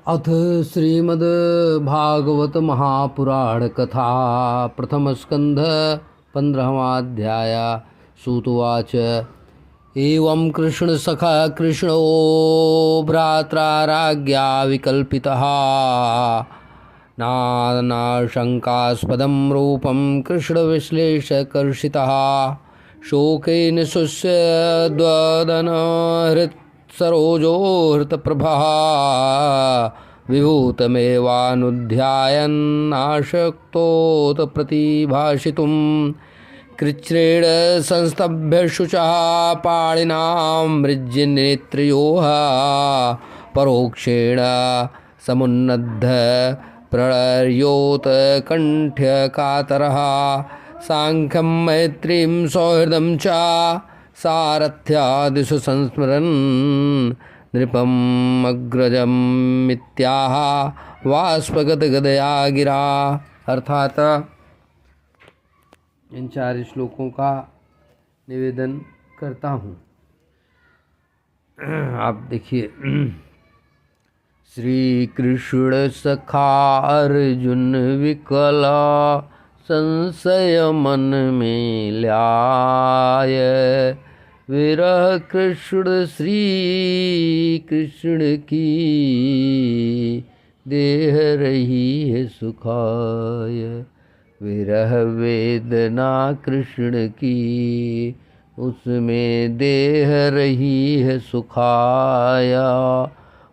अथ श्रीमद्भागवत महापुराण कथा प्रथम स्कंध 15वाध्याय। सूतुवाच एवं कृष्ण सखा कृष्णो भ्रात्रा राज्ञा विकल्पितः नानाशंकास्पदं रूपं कृष्णविश्लेषकर्षितः शोकेन शुष्य द्वदन हृत्सरोजो हृतप्रभः विभूतमेवानुध्यायन्नाशक्तोत प्रतिभाषितुं कृच्छ्रेण संस्तभ्य शुचः पाणिनां मृज्यनेत्रयोः परोक्षेण समुन्नद्ध प्रणर्योत कण्ठ्यकातरः सांख्यं मैत्रीं सौहृदं च सारथ्यादिषु संस्मरन् नृपम् अग्रजम् मित्याह वाष्पगदगदया गिरा। अर्थात इन 4 श्लोकों का निवेदन करता हूँ। आप देखिए, श्री कृष्ण सखा अर्जुन विकला संशय मन में ल्याय विरह कृष्ण श्री कृष्ण की देह रही है सुखाय। विरह वेदना कृष्ण की उसमें देह रही है सुखाया।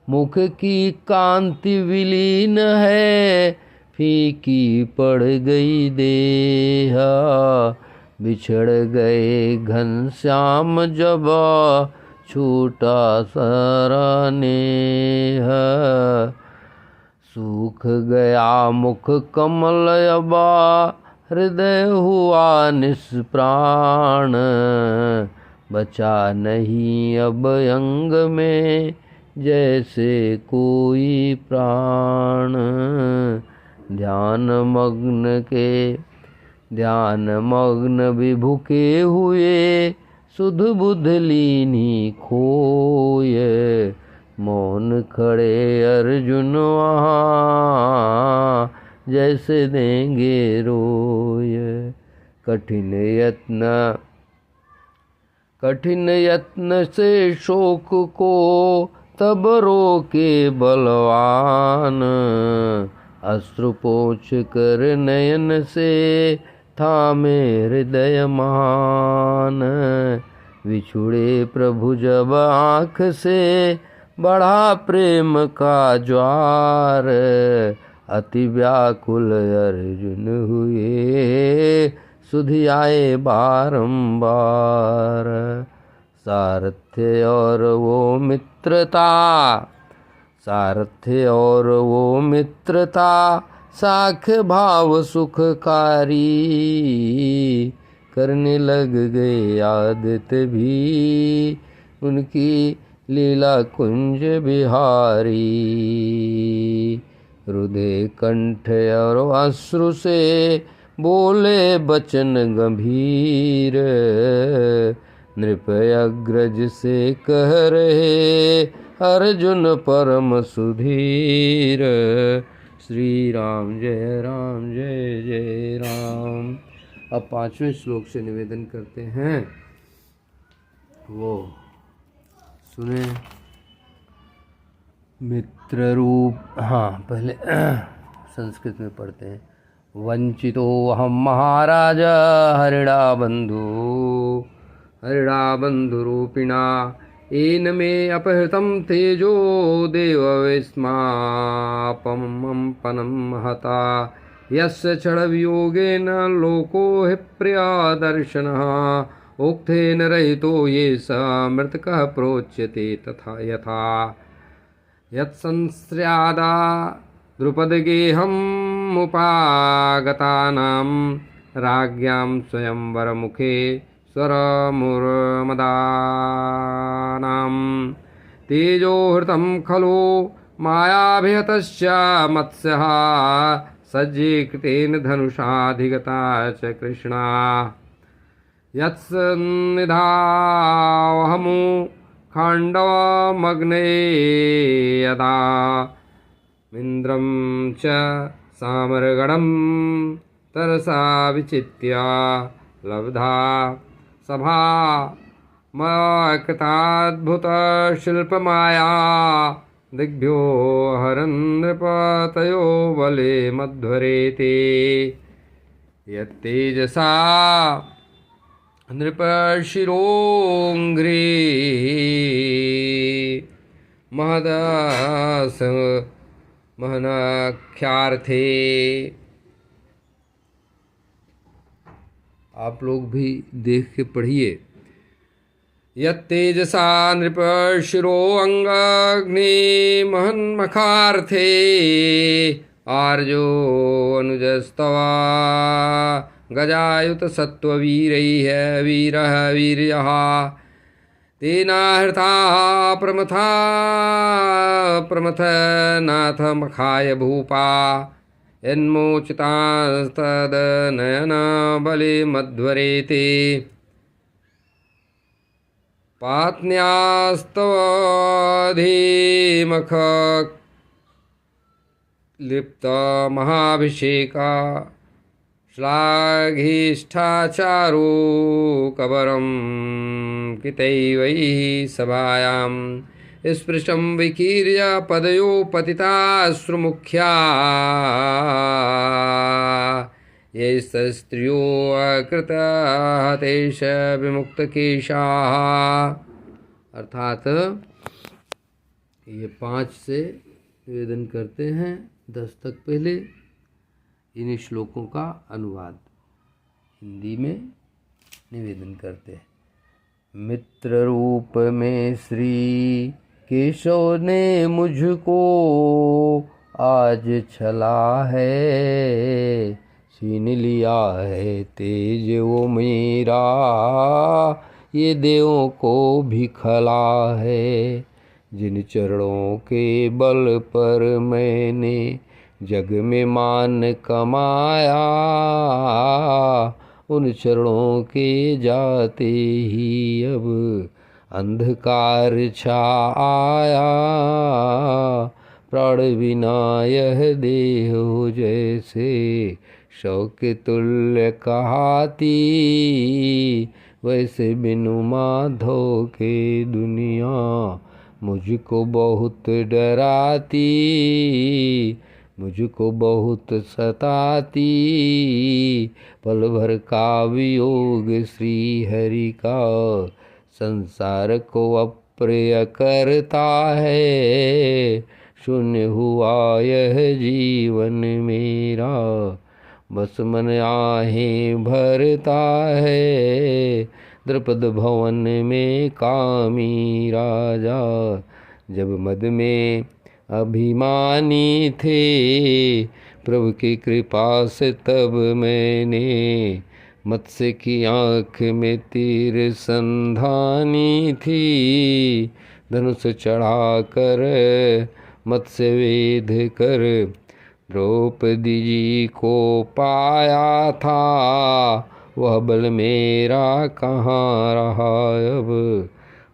मुख की कांति विलीन है फीकी पड़ गई देह। बिछड़ गए घनश्याम जब छूटा सारा नेह। सूख गया मुख कमल अबा हृदय हुआ निष्प्राण। बचा नहीं अब अंग में जैसे कोई प्राण। ध्यान मग्न विभु के हुए सुध बुध लीनी खोय। मौन खड़े अर्जुन वहाँ जैसे देंगे रोय। कठिन यत्न से शोक को तब रोके बलवान। अश्रुपोंछ कर नयन से थामे हृदय मान। विछुड़े प्रभु जब आँख से बढ़ा प्रेम का ज्वार। अति व्याकुल अर्जुन हुए सुधियाए बारंबार। सारथ्य और वो मित्रता साख्य भाव सुखकारी। करने लग गए आदित्य भी उनकी लीला कुंज बिहारी। रुधे कंठ और अश्रु से बोले बचन गंभीर। नृप अग्रज से कह रहे अर्जुन परम सुधीर। श्री राम जय जय राम। अब 5वें श्लोक से निवेदन करते हैं, वो सुने। मित्र रूप, हाँ पहले संस्कृत में पढ़ते हैं। वंचितो अहम महाराज हरिणा बंधुरूपिणा येन मे अपहृतं तेजो देवविस्मापनं महता। यस्य क्षणवियोगेन लोको हि प्रियदर्शनः। उक्थेन रहितो ये स मृतकः प्रोच्यते तथा यथा। यत्संस्र्यादा द्रुपदगेहमुपागतानां राज्ञां स्वयंवरमुखे स्वरमुर्मदानां। तेजोहृतं खलु मायाभिहतश्च मत्स्यः सज्जीकृतेन धनुषाधिगता च कृष्णा। यत्सन्निधावहमु खाण्डवमग्ने यदा मिन्द्रं च सामरगणं तरसा विचित्या लब्धा सभा मकृताद्भुतशिल्पमाया दिग्भ्यो हरन् नृपतयो बले मध्वरेते यत्तेजसा नृपशिरोङ्घ्रे महदास महनाख्यार्थे। आप लोग भी देख के पढ़िए। यत्तेजसा नृपशिरो अंगाग्नि महन्मखार्थे आर्यो अनुजस्तवा गजायुत सत्त्ववीरैः वीरः वीर्यः तेनाहृता प्रमथ नाथमखाय भूपा यन्मोचितास्तदनयन बले मध्वरेते पात्न्यास्तवधीमख लिप्त महाभिषेका श्लाघिष्ठाचारो कबरं कितैवैः सभायां स्पृशं विकीर्य पदयो पतिताश्रुमुख्या ये स्त्रियो अकृतहतेश विमुक्तकेशाः। अर्थात ये 5 से निवेदन करते हैं 10 तक। पहले इन श्लोकों का अनुवाद हिंदी में निवेदन करते हैं। मित्र रूप में श्री केशव ने मुझको आज छला है, छीन लिया है तेज वो मेरा, ये देवों को भी खला है। जिन चरणों के बल पर मैंने जग में मान कमाया, उन चरणों के जाते ही अब अंधकार छा आया। प्राण बिना यह देह हो जैसे शव के तुल्य कहाती, वैसे बिनु माधव के दुनिया मुझको बहुत डराती, मुझको बहुत सताती। पल भर का वियोग श्री हरि का संसार को अप्रिय करता है। शून्य हुआ यह जीवन मेरा, बस मन आहें भरता है। द्रुपद भवन में कामी राजा जब मद में अभिमानी थे, प्रभु की कृपा से तब मैंने मत्स्य की आँख में तीर संधानी थी। धनुष चढ़ा कर मत्स्य वेद कर द्रौपदी जी को पाया था, वह बल मेरा कहाँ रहा अब,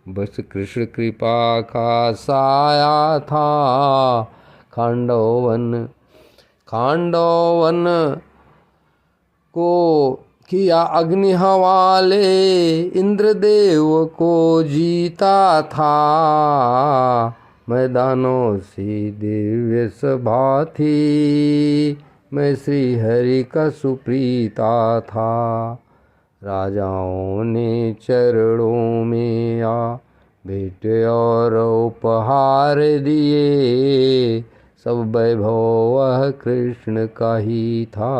बस कृष्ण कृपा का साया था। खांडवन को किया अग्नि हवाले, इंद्रदेव को जीता था। मैदानों से दिव्य सभा थी, मैं श्री हरि का सुप्रीता था। राजाओं ने चरणों में आ भेंट और उपहार दिए, सब वैभव वह कृष्ण का ही था,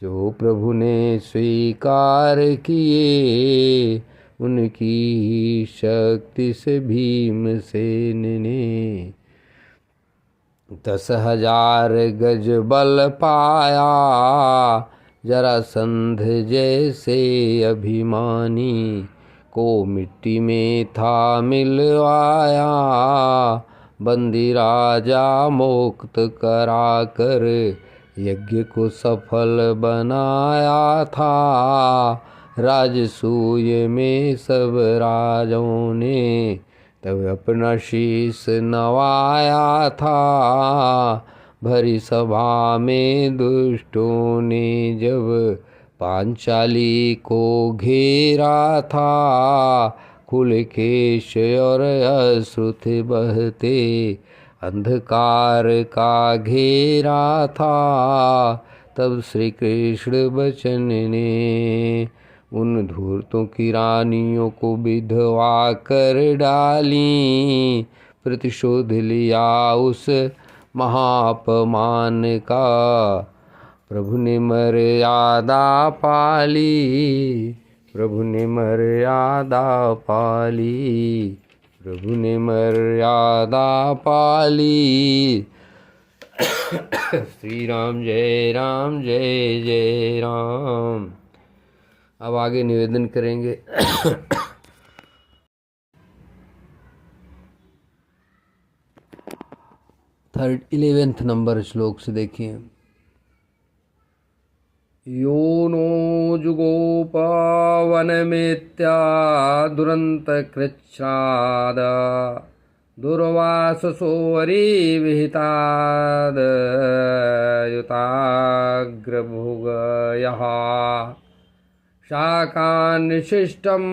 जो प्रभु ने स्वीकार किए। उनकी ही शक्ति से भीमसेन ने 10,000 गज बल पाया। जरासंध जैसे अभिमानी को मिट्टी में था मिलवाया। बंदी राजा मुक्त करा कर यज्ञ को सफल बनाया था। राजसूय में सब राजों ने तब अपना शीश नवाया था। भरी सभा में दुष्टों ने जब पांचाली को घेरा था। खुले केश और अश्रुत बहते अंधकार का घेरा था। तब श्री कृष्ण बचन ने उन धूर्तों की रानियों को विधवा कर डाली। प्रतिशोध लिया उस महापमान का, प्रभु ने मर्यादा पाली। प्रभु ने मर्यादा पाली। प्रभु ने मर्यादा पाली। श्री राम जय राम जय जय राम। अब आगे निवेदन करेंगे। 11वें नंबर श्लोक से देखिए। यो नो जुगोपवनमेत्या दुरन्तकृच्छ्राद दुर्वाससो वरिविहिताद युताग्रभुगयः शाकान्निशिष्टम्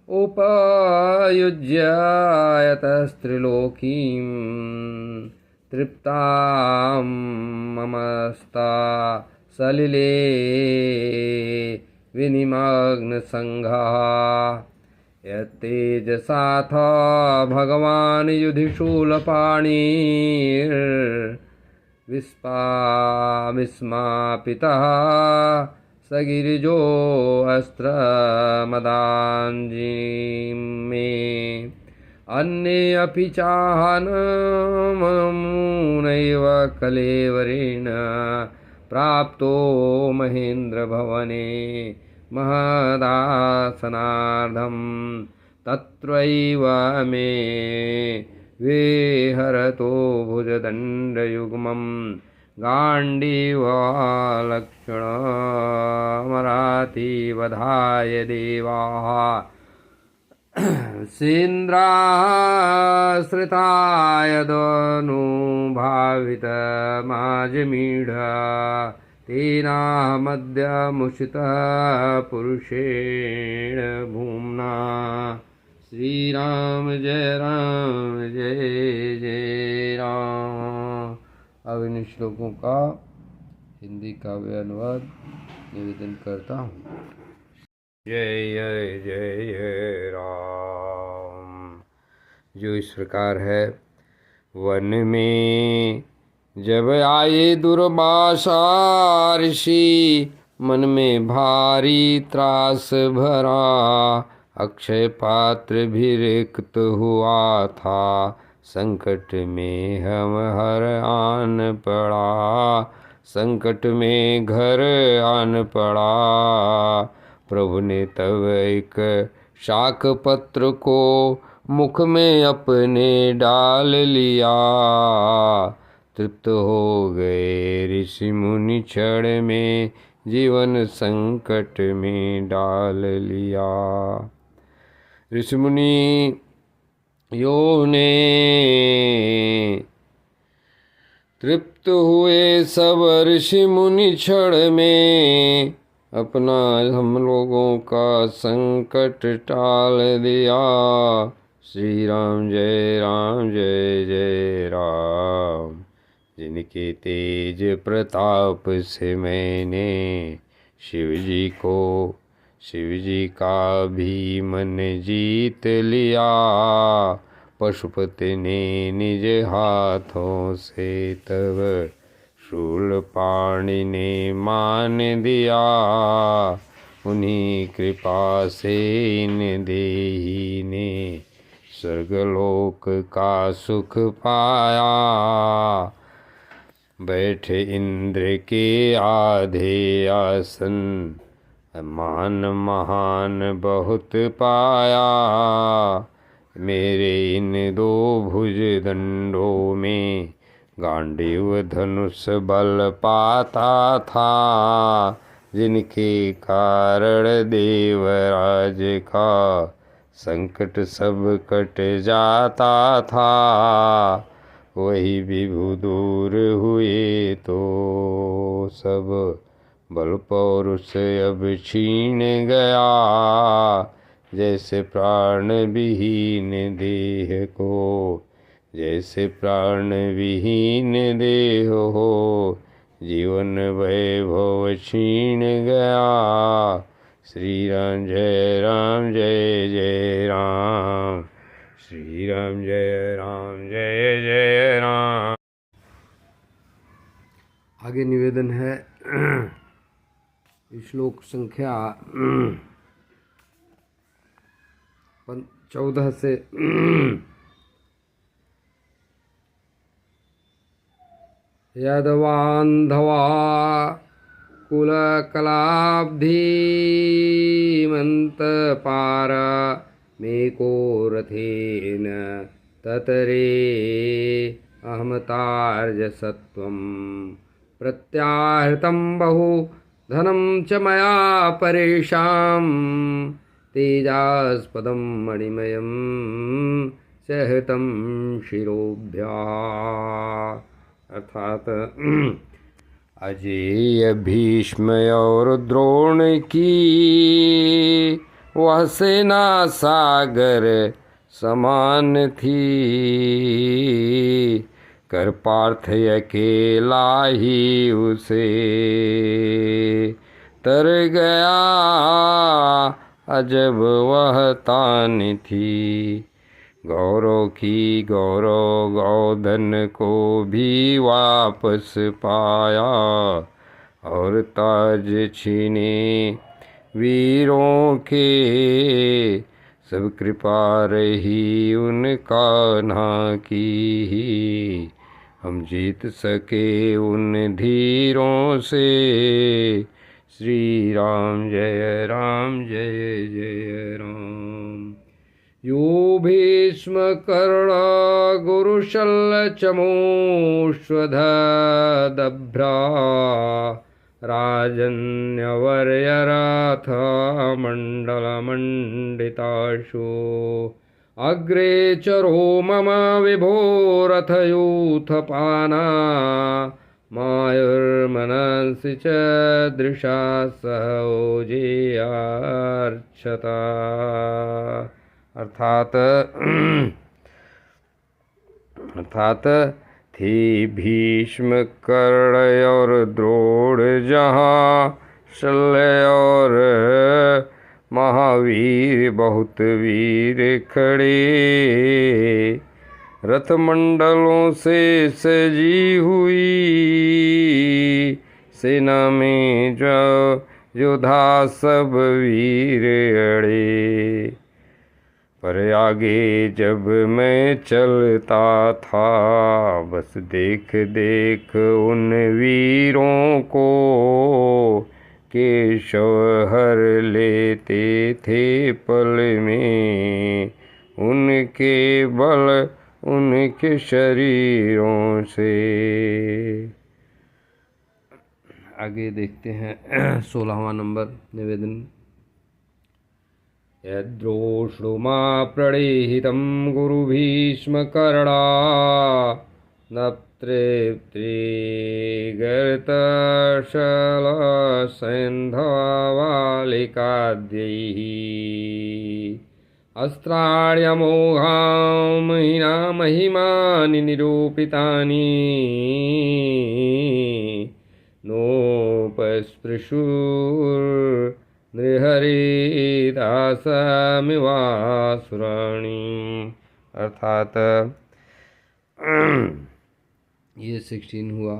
उपयुज्य यतस्त्रिलोकीं तृप्तां ममस्ता सलिले विनिमग्नसङ्घः यत्तेजसाथ भगवान् युधिशूलपाणिर्विस्मापितः स गिरिजो अस्त्रमदाञ्जीं मे अन्ये अपि चाहनमूनैव कलेवरेण प्राप्तो महेन्द्रभवने महदासनार्धं तत्रैव मे विहरतो भुजदण्डयुग्मं गाण्डीवलक्षणमरातिवधाय देवाः सेन्द्राश्रिताय दनुभावितमाजमीढ तेनाहमद्यमुषितः पुरुषेण भूम्ना। श्रीराम जय जय राम। अब इन श्लोकों का हिंदी काव्य अनुवाद निवेदन करता हूँ। जय जय जय राम। जो इस प्रकार है। वन में जब आए दुर्वासा ऋषि मन में भारी त्रास भरा। अक्षय पात्र भी रिक्त हुआ था। संकट में हम हर आन पड़ा। संकट में घर आन पड़ा। प्रभु ने तब एक शाक पत्र को मुख में अपने डाल लिया। तृप्त हो गए ऋषि मुनि क्षण में जीवन संकट में डाल लिया। ऋषि मुनि यो ने तृप्त हुए सब ऋषि मुनि क्षण में अपना हम लोगों का संकट टाल दिया। श्री राम जय जय राम। जिनके तेज प्रताप से मैंने शिव जी का भी मन जीत लिया। पशुपति ने निज हाथों से तब शूलपाणि ने मान दिया। उन्हीं कृपा से इन देही ने स्वर्गलोक का सुख पाया। बैठे इंद्र के आधे आसन मान महान बहुत पाया। मेरे इन दो भुज दंडों में गांडीव धनुष बल पाता था। जिनके कारण देवराज का संकट सब कट जाता था। वही विभु दूर हुए तो सब बल पौरुष अब छीन गया। जैसे प्राण विहीन देह को, जैसे प्राण विहीन देह हो, जीवन वैभव छीन गया। श्री राम जय राम जय जय राम, श्री राम जय राम जय जय राम। आगे निवेदन है श्लोक संख्या 14 से यद्वान्धवा कुलकलाब्धिमन्तपार मेको रथेन ततरे अहमतार्जसत्वं प्रत्याहृतं बहु धनं च मया परेषां तेजास्पदं मणिमयं सहृतं शिरोभ्यः। अर्थात अजेय भीष्म और द्रोण की वह सेना सागर समान थी। कर पार्थ अकेला ही उसे तर गया। अजब वह तान थी। गौरव की गौरव गौधन को भी वापस पाया। और ताज छीने वीरों के, सब कृपा रही उन कान्हा की। हम जीत सके उन धीरों से। श्री राम जय राम जय जय राम। यो भीष्म कर्ण गुरुशल्य चमोश्वधदभ्रा राजन्यवर्यरथ मण्डलमण्डिताशो अग्रे चरो मम विभोरथयूथपाना मायुर्मनसि च दृशा सह ओजेयार्चता। अर्थात थे भीष्म कर्ण और द्रोण जहाँ शल्य और महावीर बहुत वीर खड़े। रथ मंडलों से सजी हुई सेना में जो योद्धा सब वीर अड़े। पर आगे जब मैं चलता था बस देख देख उन वीरों को केशव हर लेते थे पल में। उनके बल उनके शरीरों से। आगे देखते हैं 16वां नंबर निवेदन। यद्रोष्णुमा प्रणिहितं गुरुभीष्मकर्णा नप्तृप्तिगर्तशलसैन्धवालिकाद्यैः अस्त्राण्यमोघां महिमानि निरूपितानि नृहरिदासमिवासुराणि। अर्थात ये 16 हुआ।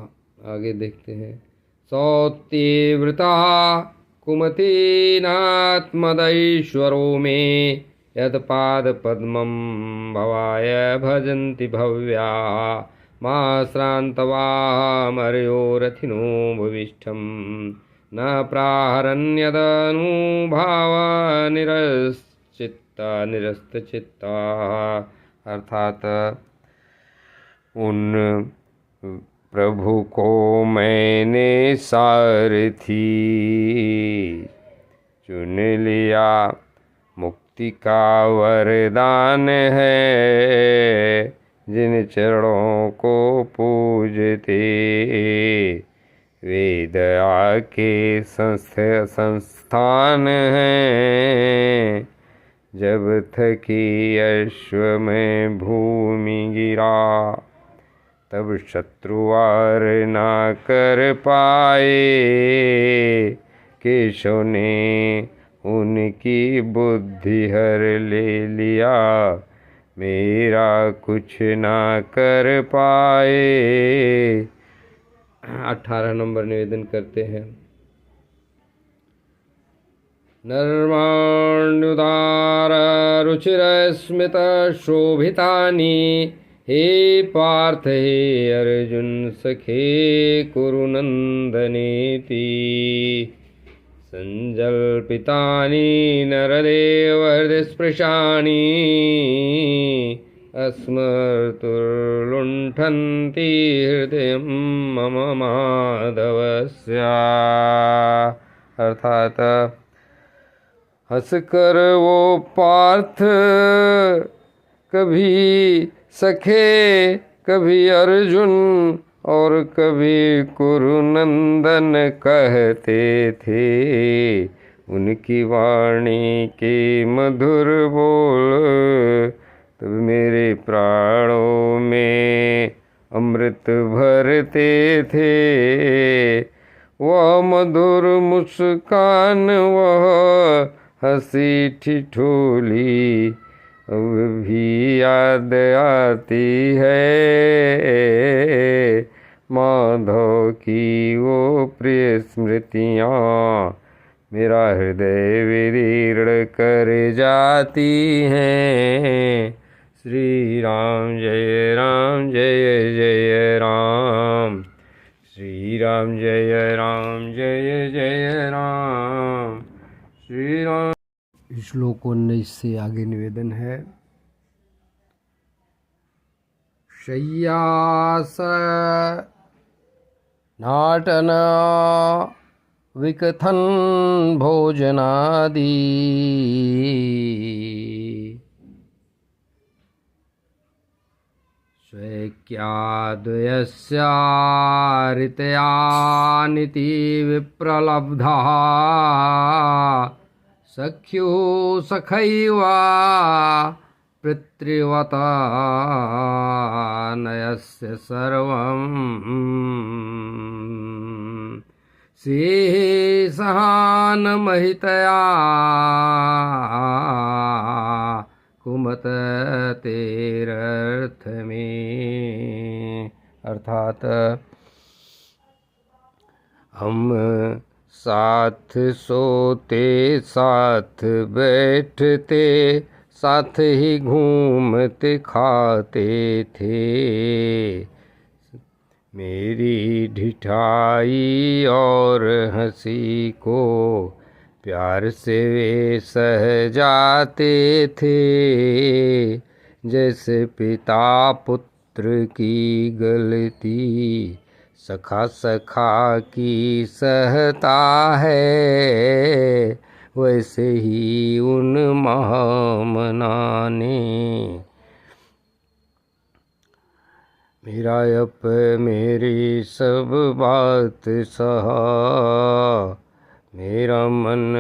आगे देखते हैं। सौत्यवृता कुमतीनात्मदैश्वरो मे यत्पादपद्मं भवाय भजन्ति भव्या मा श्रान्तवा मर्यो रथिनो भविष्ठं न प्राहरन्यदनुभाव निरस्तचित्ता। अर्थात उन प्रभु को मैंने सारथी चुन लिया। मुक्ति मुक्ति का वरदान है, जिन चरणों को पूजते वे दया के संस्थान हैं। जब थकी अश्व में भूमि गिरा, तब शत्रु वार ना कर पाए। केशव ने उनकी बुद्धि हर ले लिया, मेरा कुछ ना कर पाए। 18 नंबर निवेदन करते हैं। नर्माण्युदार रुचिरस्मित शोभितानि, हे पार्थ हे अर्जुन सखे कुरु नंदनेति। संजल्पितानि नरदेव हृदय स्पृशानि, अस्मर्तुर्लुण्ठन्ति हृदयं मम माधवस्य। अर्थात हंस कर वो पार्थ कभी सखे, कभी अर्जुन और कभी कुरुनंदन कहते थे। उनकी वाणी के मधुर बोल तब मेरे प्राणों में अमृत भरते थे। वह मधुर मुस्कान, वह हंसी ठिठोली अब भी याद आती है। माधव की वो प्रिय स्मृतियाँ मेरा हृदय विदीर्ण कर जाती हैं। श्री राम जय राम जय जय राम, श्री राम जय राम जय जय राम, श्री राम। श्लोक 19 से आगे निवेदन है। शय्यास नाटन विकथन भोजनादि, स्वैक्याद्वयस्यारितयानिति विप्रलब्धः, सख्यो सखैवा पितृवता नयस्य सर्वम्, सेः सहानमहितया कुमत तेरर्थ में। अर्थात हम साथ सोते, साथ बैठते, साथ ही घूमते खाते थे। मेरी ढिठाई और हंसी को प्यार से वे सह जाते थे। जैसे पिता पुत्र की गलती सखा सखा की सहता है, वैसे ही उन महामना ने मेरा अप मेरी सब बात सहा। मेरा मन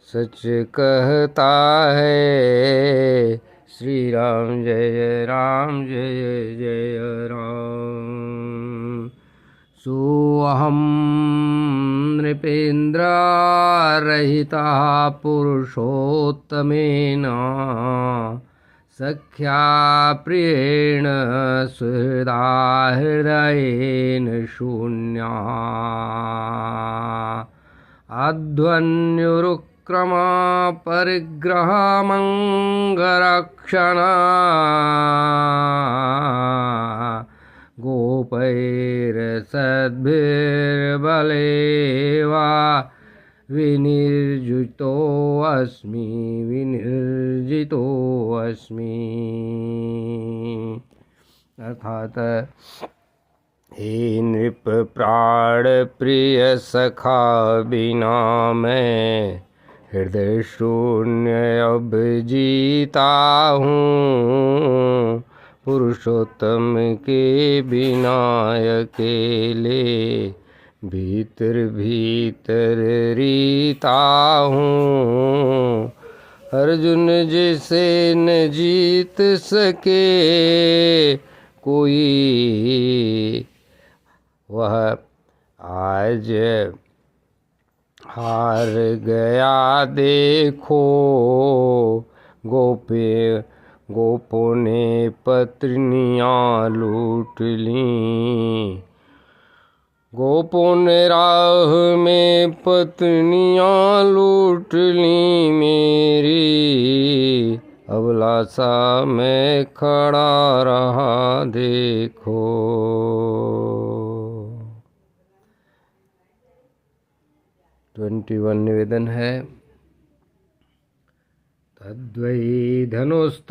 सच कहता है। श्री राम जय राम जय जय राम। सोऽहं नृपेन्द्र रहिता पुरुषोत्तमेन, सख्या प्रियेण सुहृदा हृदयेन शून्या। अध्वन्युरुक्रमा परिग्रहमङ्गरक्षणा, गोपैर्सद्भिर्बलेवा विनिर्जितोऽस्मि, विनिर्जितोऽस्मि। अर्थात हे नृप प्राण प्रिय सखा बिना मैं हृदय शून्य अब जीता हूँ, पुरुषोत्तम के बिना अकेले भीतर भीतर रीता हूँ। अर्जुन जिसे न जीत सके कोई, वह आज हार गया देखो। गोपों ने पत्नियां लूट लीं, गोपों ने राह में पत्नियां लूट लीं मेरी, अभिलाषा में खड़ा रहा देखो। 21 निवेदन है। तद्वै धनुस्ताशवः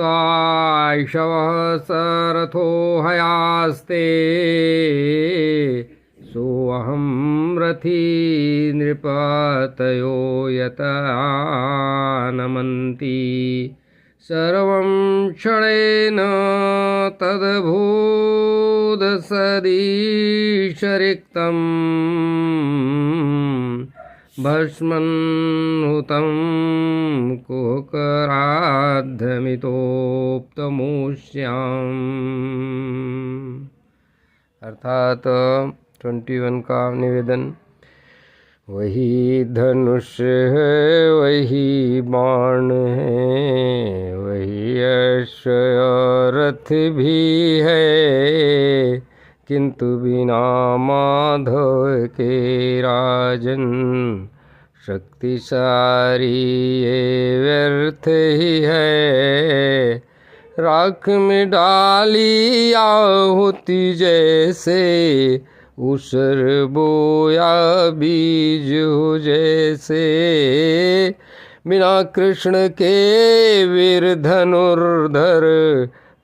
सरथो हयास्ते, सोऽहं रथी नृपतयो यतानमन्ति, सर्वं क्षणेन तद्भूदसदीशरिक्तम्, भस्मन्हुतं कुहकराद्धमितोप्तमुष्याम्। अर्थात 21 का निवेदन। वही धनुष है, वही बाण है, वही अश्व रथ भी है, किंतु बिना माधव के राजन शक्ति सारी ये व्यर्थ ही है। राख में डाली आहुति जैसे, उसर बोया बीज हो जैसे, बिना कृष्ण के वीर धनुर्धर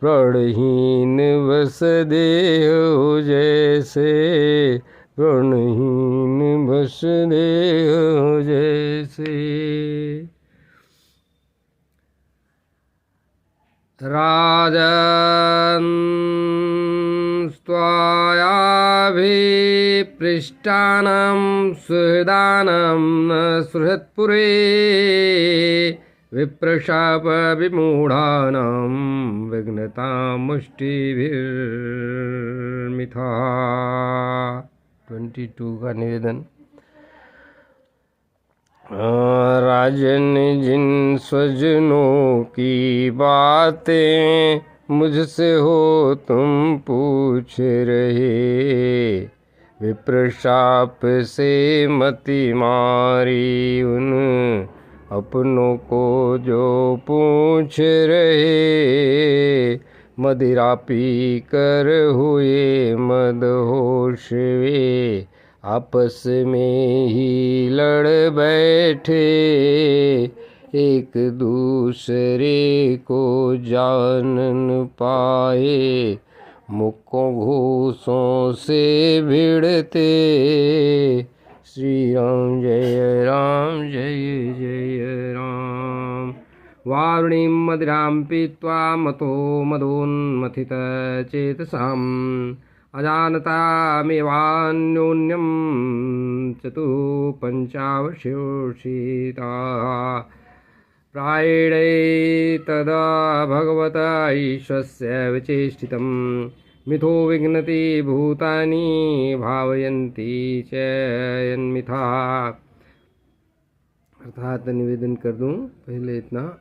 प्रणहीन बस देह हो जैसे, प्रणहीन बस देह हो जैसे। राजन् स्वायाभिपृष्टानां सुहृदानां न सुहृत्पुरे, विप्रशापविमूढानां विघ्नतां मुष्टिभिर्मिथा। 22 का निवेदन। राजन जिन स्वजनों की बातें मुझसे हो तुम पूछ रहे, विप्रशाप से मति मारी उन अपनों को जो पूछ रहे, मदिरा पी कर हुए मदहोश वे, आपस में ही लड़ बैठे, एक दूसरे को जान न पाए, मुक्कों घूसों से भिड़ते। श्री राम जय राम जय जय राम। वारुणीं मदिरां पीत्वा मतो मदोन्मथित चेतसाम्, अजानतामेवान्योन्यं चतुःपञ्चावशोषिताः, प्रायणे तदा भगवता ईश्वरस्य विचेष्टितं, मिथो विघ्नति भूतानि भावयन्ति च यन्मिथा। अर्थात निवेदन कर दूं पहले इतना।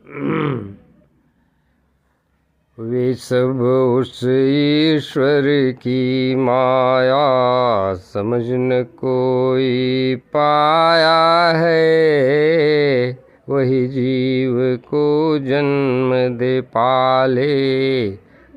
वे सब उस ईश्वर की माया समझ न कोई पाया है, वही जीव को जन्म दे पाले,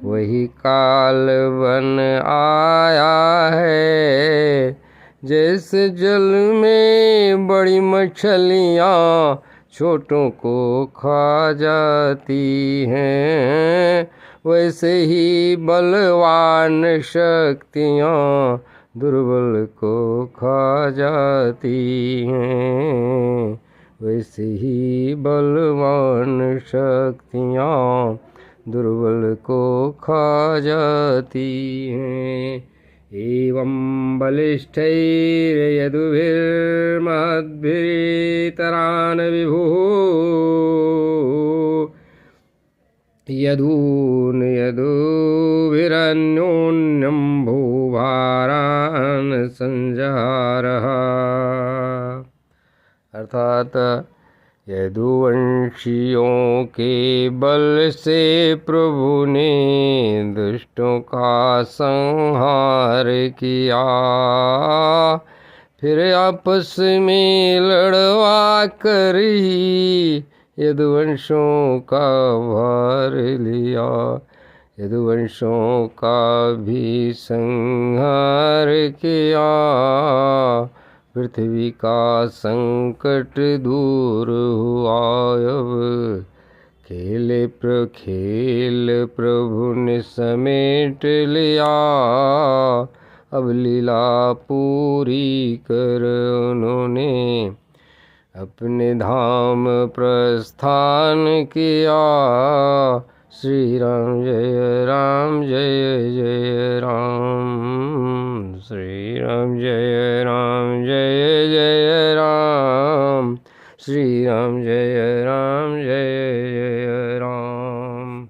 वही काल बन आया है। जैसे जल में बड़ी मछलियाँ छोटों को खा जाती हैं, वैसे ही बलवान शक्तियाँ दुर्बल को खा जाती हैं, वैसे ही बलवान शक्तियाँ दुर्बल को खा जाती हैं। एवं बलिष्ठैर्यदुभिर्महद्भितरान् विभुः यदुभिरन्योन्यं भूभारान् संजहारः। अर्थात यदुवंशियों के बल से प्रभु ने दुष्टों का संहार किया, फिर आपस में लड़वा कर ही यदुवंशों का भार लिया। यदुवंशों का भी संहार किया, पृथ्वी का संकट दूर हुआ। अब खेल प्रभु ने समेट लिया, अब लीला पूरी कर उन्होंने अपने धाम प्रस्थान किया। श्री राम जय राम जय जय राम। श्री राम जय राम जय जय राम। श्री राम जय राम जय जय राम।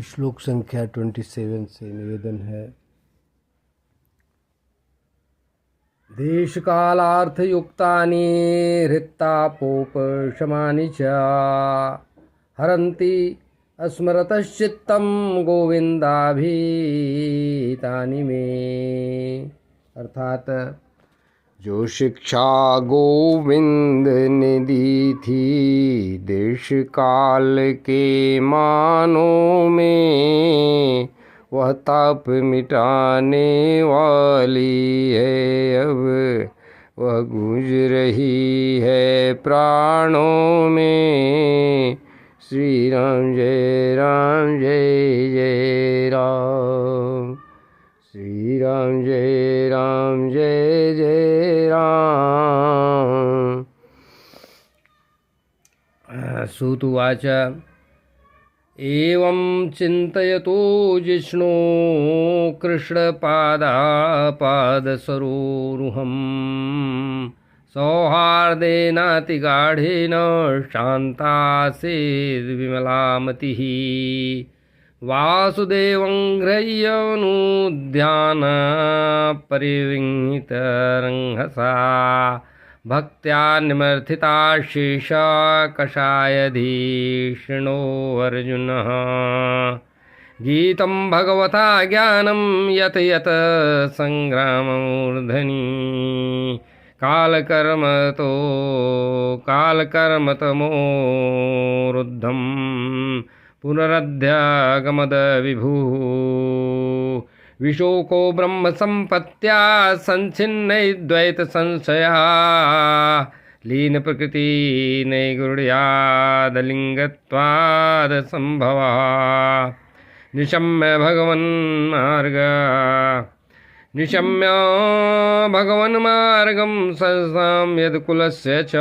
श्लोक संख्या 27 से निवेदन है। देश कालार्थ युक्तानि हृत्तापोपशमानि च हरन्ति अस्मरतश्चित्तं गोविंदाभीतानि में। अर्थात जो शिक्षा गोविंद ने दी थी देश काल के मानों में, वह ताप मिटाने वाली है। अब वह गूंज रही है प्राणों में। श्री राम जय राम जय जय राम। श्री राम जय राम जय जय राम। सूत उवाच एवं चिन्तयतो जिष्णो कृष्णपादापादसरोरुहम् सौहार्देनातिगाढेन शान्तासीद्विमला मतिः। वासुदेवं गृह्यनुध्यानपरिविंहितरंहसा भक्त्या निमर्थिता शेषा कषायधीष्णो अर्जुनः। गीतं भगवता ज्ञानं यत यत संग्राममूर्धनि कालकर्मतमोरुद्धं पुनरध्यागमदविभुः। विशोको ब्रह्म संपत्त्या संच्छिन्नैर्द्वैत संशया लीन प्रकृति नैगुण्यादलिंगत्वाद संभवा। निशम्य भगवन्मार्गं सहसां यत्कुलस्य च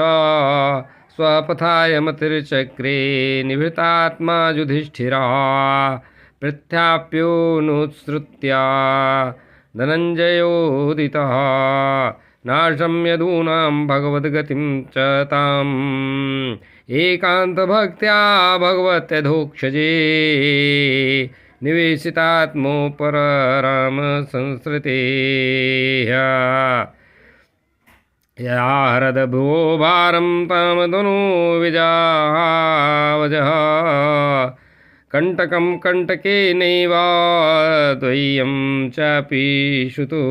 स्वपथाय मतिर्चक्रे निभृतात्मा युधिष्ठिरः। प्रत्याप्योनुत्सृत्या धनञ्जयोदितः नाशं यदूनां भगवद्गतिं च ताम् एकान्तभक्त्या भगवत्यधोक्षजे निवेशितात्मोपर राम संसृतेः। या हरदभो भारं तामदनु विजावजः कंटकं कंटकेनैव द्वय्यं चापि श्रुतु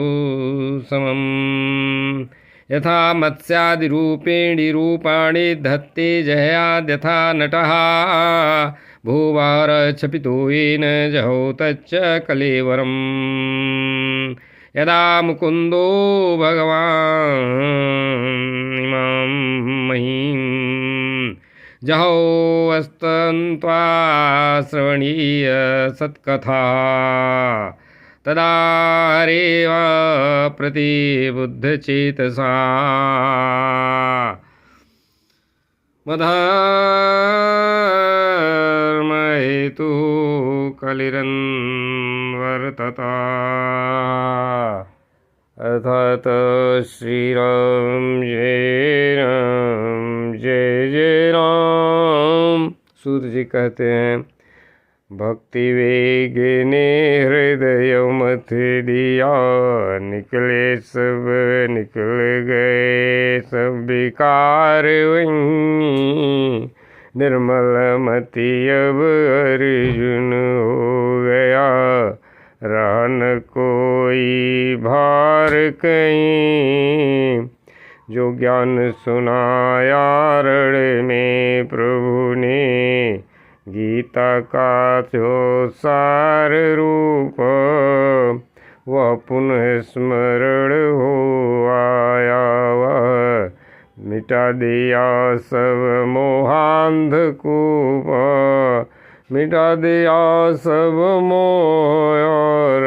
समम्। यथा मत्स्यादिरूपेणि रूपाणि धत्ते जयाद्यथा नटः भूभारक्षपितो येन जहौ तच्च कलेवरम्। यदा मुकुन्दो भगवान् इमां महीं जहौ वस्तन्त्वा श्रवणीय सत्कथा तदा हरेव प्रतिबुद्धचेतसा मधर्महेतु कलिरन्वर्तता। अर्थात श्री राम जय जय राम। सूत जी कहते हैं, भक्ति वेगिने हृदय मथ दिया, निकल गए सब विकार वहीं, निर्मल मति अब अर्जुन हो गया, रहा न कोई भार कहीं। जो ज्ञान सुनाया रण में प्रभु ने, गीता का जो सार रूप, वह पुनः स्मरण हो आया। वह मिटा दिया सब मोहांधकूप, मिटा दिया सब मोह और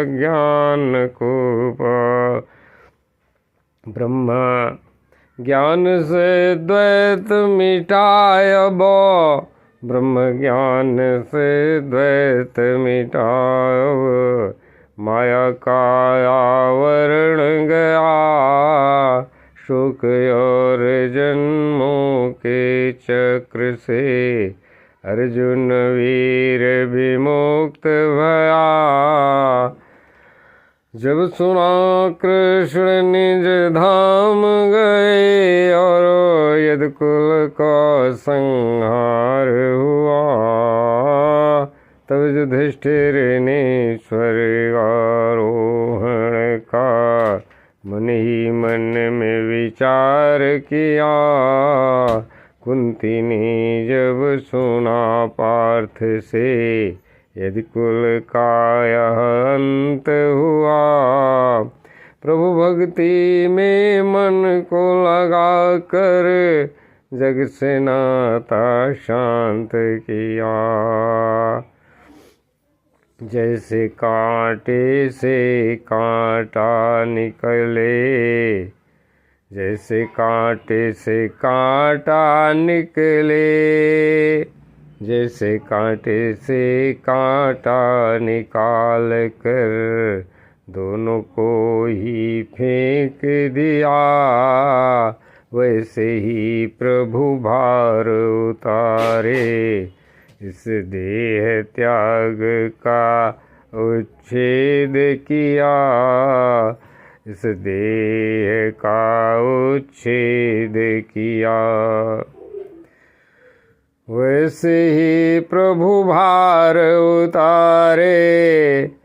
अज्ञान कूप। ब्रह्म ज्ञान से द्वैत मिटाय बो, ब्रह्म ज्ञान से द्वैत मिटाव। माया का आवरण गया, शोक और जन्मों के चक्र से, अर्जुन वीर विमुक्त भया। जब सुना कृष्ण निज धाम गए, और यदुकुल का संहार हुआ, तब युधिष्ठिर ने स्वर्गारोहण का मन ही मन में विचार किया। कुंती ने जब सुना पार्थ से, यदि कुल का यह अंत हुआ, प्रभु भक्ति में मन को लगा कर, जग से नाता शांत किया। जैसे कांटे से कांटा निकले, जैसे कांटे से कांटा निकले, जैसे कांटे से कांटा निकाल कर, दोनों को ही फेंक दिया। वैसे ही प्रभु भार उतारे, इस देह त्याग का उच्छेद किया, इस देह का उच्छेद किया। वैसे ही प्रभु भार उतारे,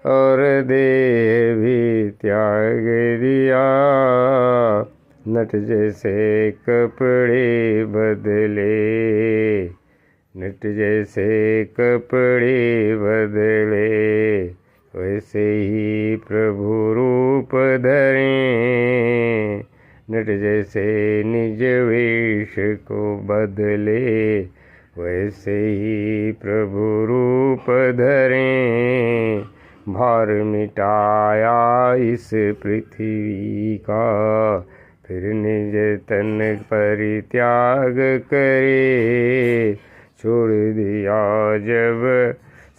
और देह भी त्याग दिया। नट जैसे कपड़े बदले, नट जैसे कपड़े बदले, वैसे ही प्रभु रूप धरे। नट जैसे निज वेश को बदले, वैसे ही प्रभु रूप धरे। भार मिटाया इस पृथ्वी का, फिर निज तन परित्याग करे। छोड़ दिया जब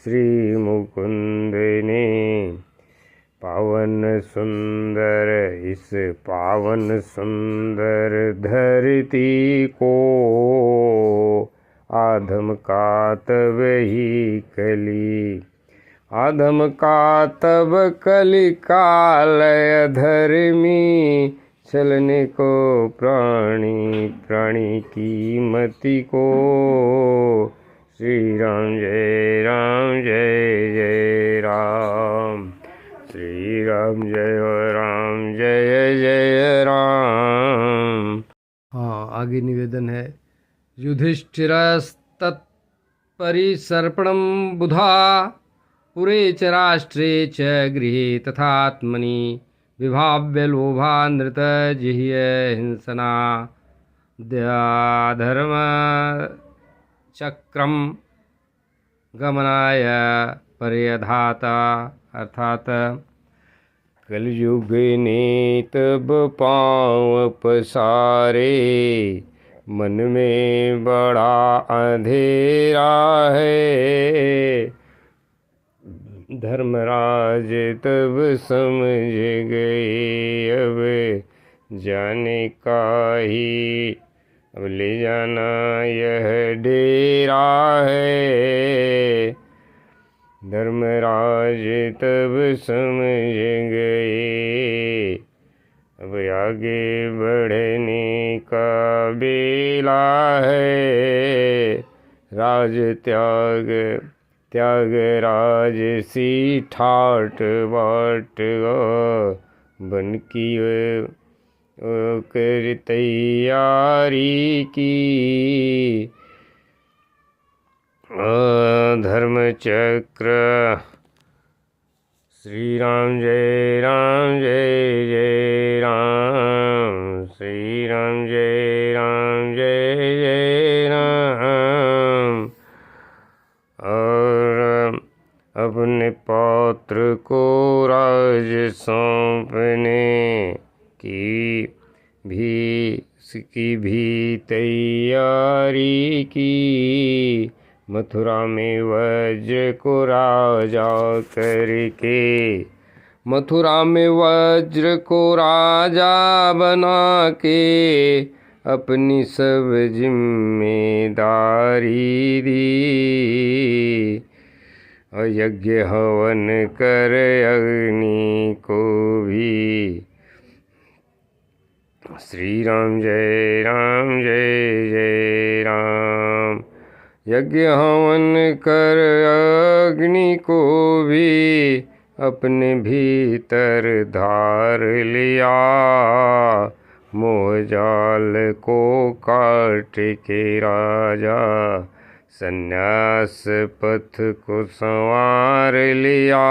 श्री मुकुंद ने, पावन सुंदर इस पावन सुंदर धरती को। आधम का तब ही कली, आधम का तब कली काल धर्मी। चलने को प्राणी, प्राणी की मति को। श्री राम जय जय राम, श्री राम जय जय राम। हाँ, आगे निवेदन है। युधिष्ठिरस्तत्परिसर्पणं बुधा, पुरे च राष्ट्रे च गृहे तथात्मनि। विभाव्य लोभा नृत जिह्य हिंसना, धर्म चक्रम गमनाय पर्यधाता। अर्थात कलयुग ने तब पाँव पसारे, मन में बड़ा अंधेरा है। धर्मराज तब समझ गए अब जाने का ही, अब ले जाना यह डेरा है। धर्मराज तब समझ गए अब आगे बढ़ने का बेला है। राज त्याग राज सी ठाट बाट बन की कर तैयारी की। धर्म चक्र। श्री राम जय राम जय जय राम, श्री राम जय जय राम। और अपने पौत्र को राज सौंपने की भी तैयारी की। मथुरा में वज्र को राजा करके, मथुरा में वज्र को राजा बना के अपनी सब जिम्मेदारी दी। यज्ञ हवन कर अग्नि को भी, श्री राम जय जय राम। यज्ञ हवन कर अग्नि को भी अपने भीतर धार लिया। मोहजाल को काट के राजा संन्यास पथ को संवार लिया।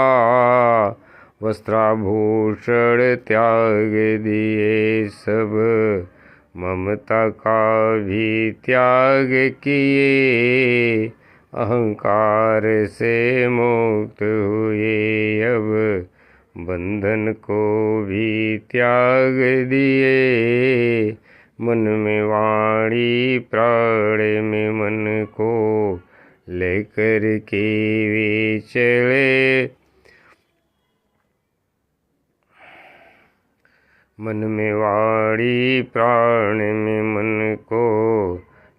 वस्त्राभूषण त्याग दिए सब, ममता का भी त्याग किए। अहंकार से मुक्त हुए अब, बंधन को भी त्याग दिए। मन में वाणी प्राण में मन को लेकर के वे चले। मन में वाणी प्राण में मन को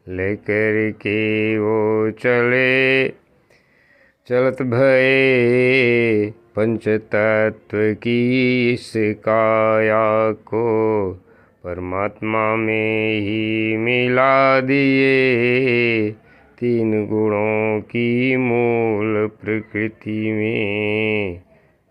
लेकर के वो चले। चलत भये पंच तत्व की इस काया को, परमात्मा में ही मिला दिए। तीन गुणों की मूल प्रकृति में,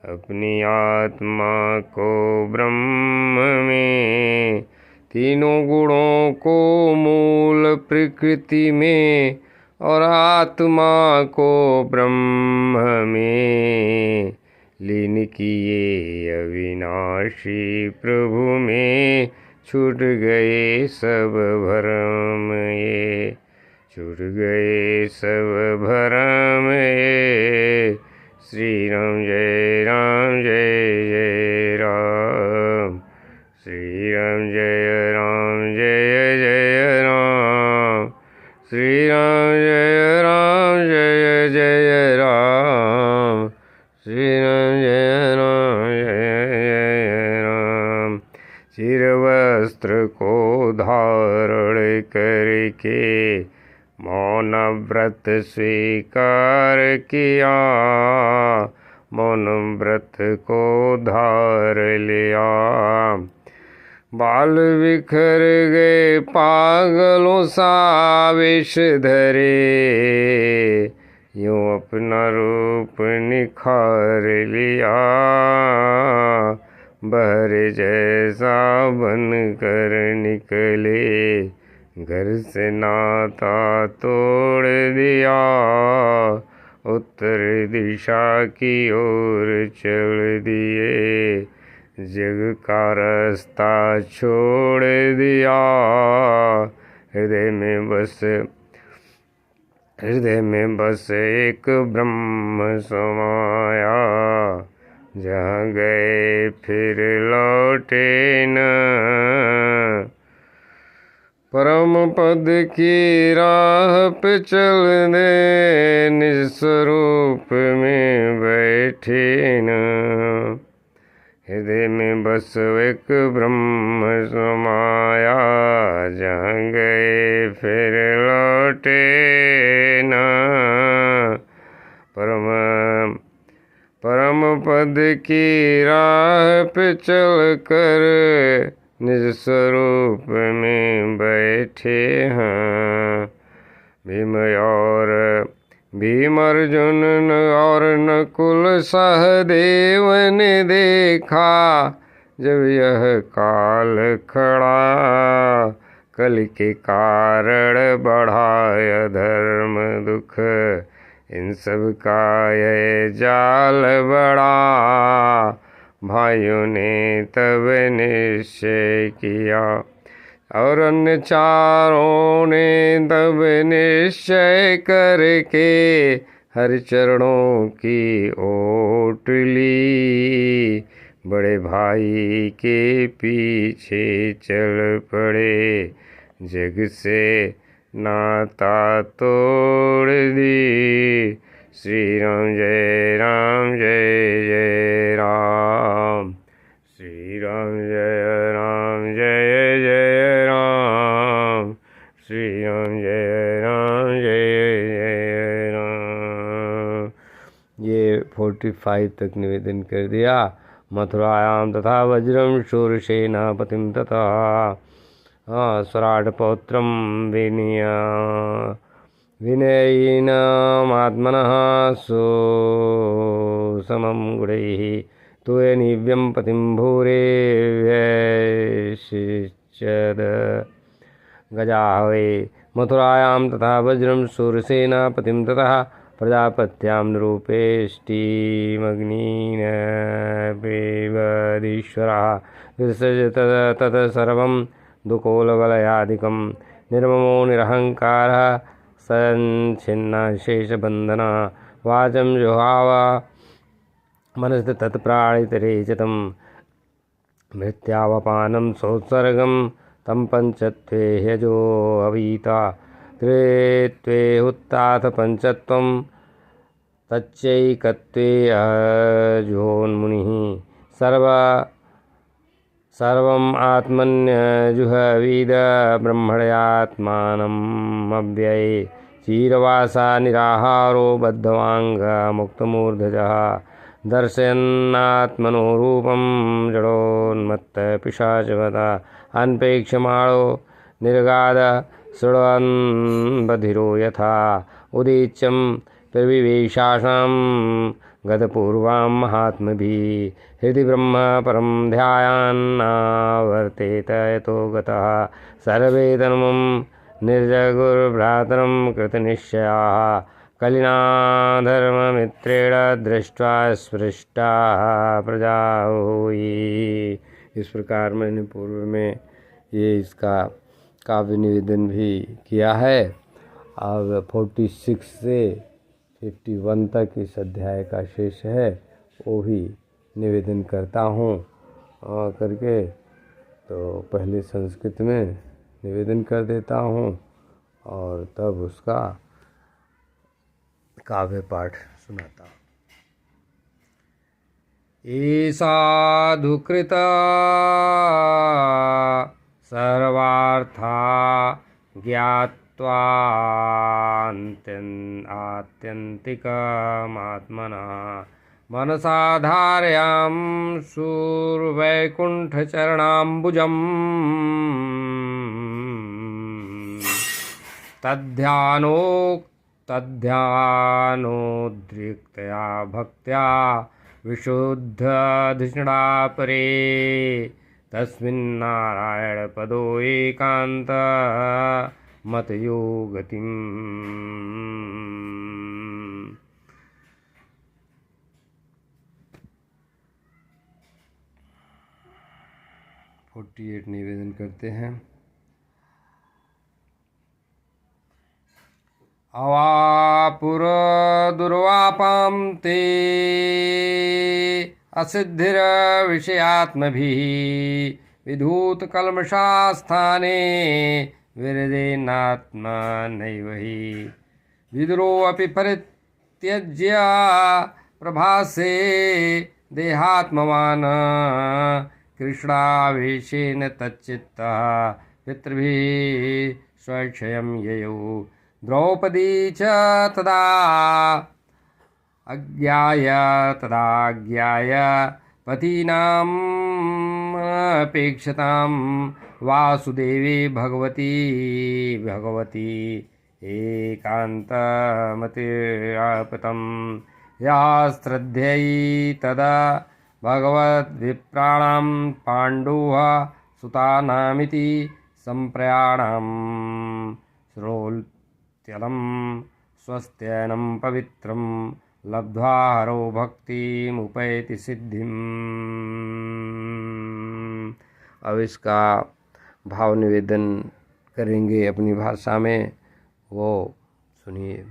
अपनी आत्मा को ब्रह्म में। तीनों गुणों को मूल प्रकृति में और आत्मा को ब्रह्म में लीन किए। अविनाशी प्रभु में छूट गए सब भरम ये, छूट गए सब भरम ये। श्री राम जय जय राम, श्री राम जय जय राम, श्री राम जय जय राम, श्री राम जय राम। चिरवस्त्र को धारण करके मौन व्रत स्वीकार किया। मौन व्रत को धार लिया। बाल बिखर गए पागलों सा वेश धरे, यूं अपना रूप निखार लिया। बहरे जैसा बन कर निकले, घर से नाता तोड़ दिया। उत्तर दिशा की ओर चल दिए, जग का रास्ता छोड़ दिया। हृदय में बस एक ब्रह्म समाया, जहाँ गए फिर लौटे न। परम पद की राह पे चल दे, निज स्वरूप में बैठे न। हृदय में बस एक ब्रह्म समाया, जहाँ गए फिर लौटे न। परम पद की राह पे चल कर निज स्वरूप में बैठे हैं। भीम अर्जुन और नकुल सहदेव ने देखा, जब यह काल खड़ा, कल के कारण बढ़ा धर्म दुख, इन सब का यह जाल बड़ा। भाइयों ने तब निश्चय किया, और अन्य चारों ने तब निश्चय करके हर चरणों की ओट ली। बड़े भाई के पीछे चल पड़े, जग से नाता तोड़ दी। श्री राम जय राम जय जय राम। श्री राम जय राम जय जय राम। श्री राम जय राम जय जय राम। ये 45 तक निवेदन कर दिया। मथुरायां तथा वज्रम शूरसेनापतिं तथा स्वराट पौत्रम विनयिनमात्मनः सुसमं गुणैः तुयनिव्यं पतिं भूरे व्यशिष्यद। गजाहवे मथुरायां तथा वज्रं शूरसेनापतिं ततः प्रजापत्यां निरूपेष्टिमग्निनपेवदीश्वरः विसृजत तत् सर्वं दुकोलवलयादिकं। निर्ममो निरहङ्कारः सञ्छिन्नशेषबन्धनः, वाचं जुहाव मनसि तत्प्राणितरेचतं। मृत्यावपानं सोत्सर्गं तं पञ्चत्वे ह्यजो अवीता, त्रित्वे हुत्ताथ पञ्चत्वं तच्चैकत्वे अजोन्मुनिः। सर्वम् आत्मन्यजुहवीद ब्रह्मण्यात्मानम् अव्यये। चीरवासा निराहारो बद्धवाङ्गमुक्तमूर्धजः, दर्शयन्नात्मनो रूपं जडोन्मत्तपिशाचवत्। अन्पेक्षमाणो निर्गाद शृण्वन् बधिरो यथा, उदीच्यं प्रविवेशासां गतपूर्वां महात्मभिः। हृदि ब्रह्म परं ध्यायान्नावर्तेत यतो गतः, सर्वे धर्मं निर्जगुर्भ्रातरं कृतनिश्चयाः। कलिना धर्ममित्रेण दृष्ट्वा स्पृष्टा प्रजा हुई। इस प्रकार मैंने पूर्व में ये इसका काव्य निवेदन भी किया है। अब 46 से 51 तक इस अध्याय का शेष है, वो भी निवेदन करता हूँ करके। तो पहले संस्कृत में निवेदन कर देता हूँ और तब उसका काव्य पाठ सुनाता हूँ। ईसाधुकृता सर्वार्था ज्ञात्वात्यन्तिकमात्मना, मनसा धारयां शूरवैकुण्ठचरणाम्बुजम्। तद्ध्यानोद्रिक्तया भक्त्या विशुद्धधिषणा परे, तस्मिन्नारायणपदो एकान्त मतयो गतिम्। 48 निवेदन करते हैं। अवापुर दुर्वापां ते असिद्धिर्विषयात्मभिः विधूतकल्मषास्थाने विरजेनात्मनैव हि विदुरोऽपि परित्यज्य प्रभासे देहात्मवान् कृष्णावेशेन तच्चित्तः पितृभिः स्वक्षयं ययौ द्रौपदी च तदा तदाज्ञाय पतीनाम् अपेक्षतां वासुदेवी भगवती एकान्तमतिरापतं या श्रद्धेयी तदा भगवद्विप्राणां पाण्डुः सुतानामिति सम्प्रयाणां श्रोत्यलं स्वस्त्ययनं पवित्रं लब्ध्वा हरो भक्तिमुपैति सिद्धिम्। अब इसका भाव निवेदन करेंगे अपनी भाषा में, वो सुनिए।